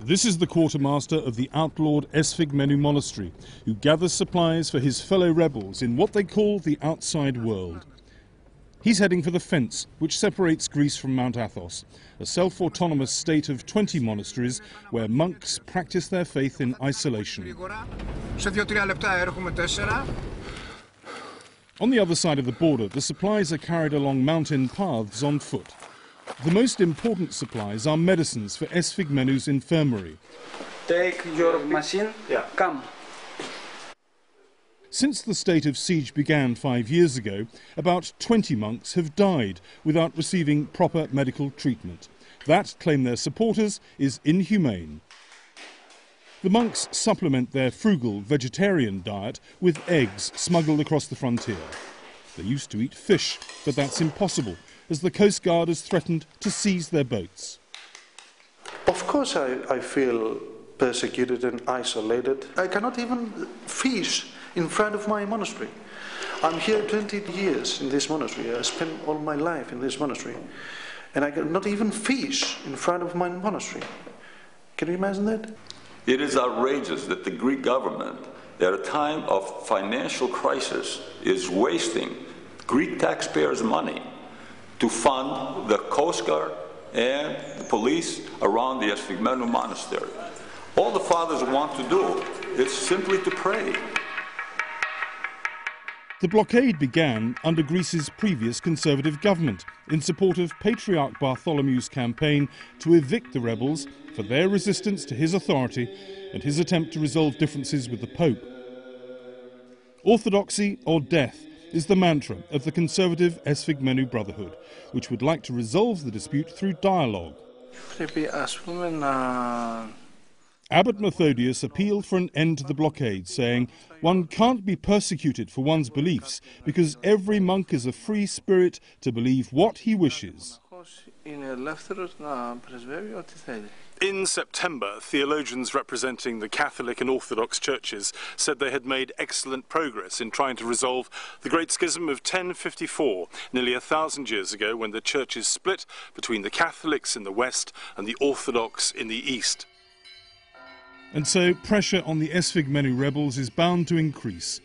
This is the quartermaster of the outlawed Esfigmennu monastery, who gathers supplies for his fellow rebels in what they call the outside world. He's heading for the fence which separates Greece from Mount Athos, a self-autonomous state of 20 monasteries where monks practice their faith in isolation. On the other side of the border, the supplies are carried along mountain paths on foot. The most important supplies are medicines for Esfigmennu's infirmary. Take your machine, come. Since the state of siege began 5 years ago, about 20 monks have died without receiving proper medical treatment. That, claim their supporters, is inhumane. The monks supplement their frugal vegetarian diet with eggs smuggled across the frontier. They used to eat fish, but that's impossible, as the Coast Guard has threatened to seize their boats. Of course I feel persecuted and isolated. I cannot even fish in front of my monastery. I'm here 20 years in this monastery. I spent all my life in this monastery. And I cannot even fish in front of my monastery. Can you imagine that? It is outrageous that the Greek government, at a time of financial crisis, is wasting Greek taxpayers' money to fund the Coast Guard and the police around the Esfigmennu monastery. All the fathers want to do is simply to pray. The blockade began under Greece's previous Conservative government in support of Patriarch Bartholomew's campaign to evict the rebels for their resistance to his authority and his attempt to resolve differences with the Pope. Orthodoxy or death is the mantra of the Conservative Esfigmennu Brotherhood, which would like to resolve the dispute through dialogue. Abbot Methodius appealed for an end to the blockade, saying, "One can't be persecuted for one's beliefs because every monk is a free spirit to believe what he wishes." In September, theologians representing the Catholic and Orthodox churches said they had made excellent progress in trying to resolve the Great Schism of 1054, nearly 1,000 years ago, when the churches split between the Catholics in the west and the Orthodox in the east. And so pressure on the Esfigmennu rebels is bound to increase.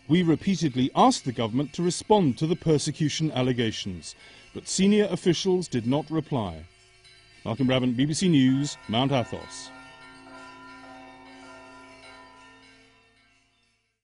We repeatedly asked the government to respond to the persecution allegations, but senior officials did not reply. Malcolm Brabant, BBC News, Mount Athos.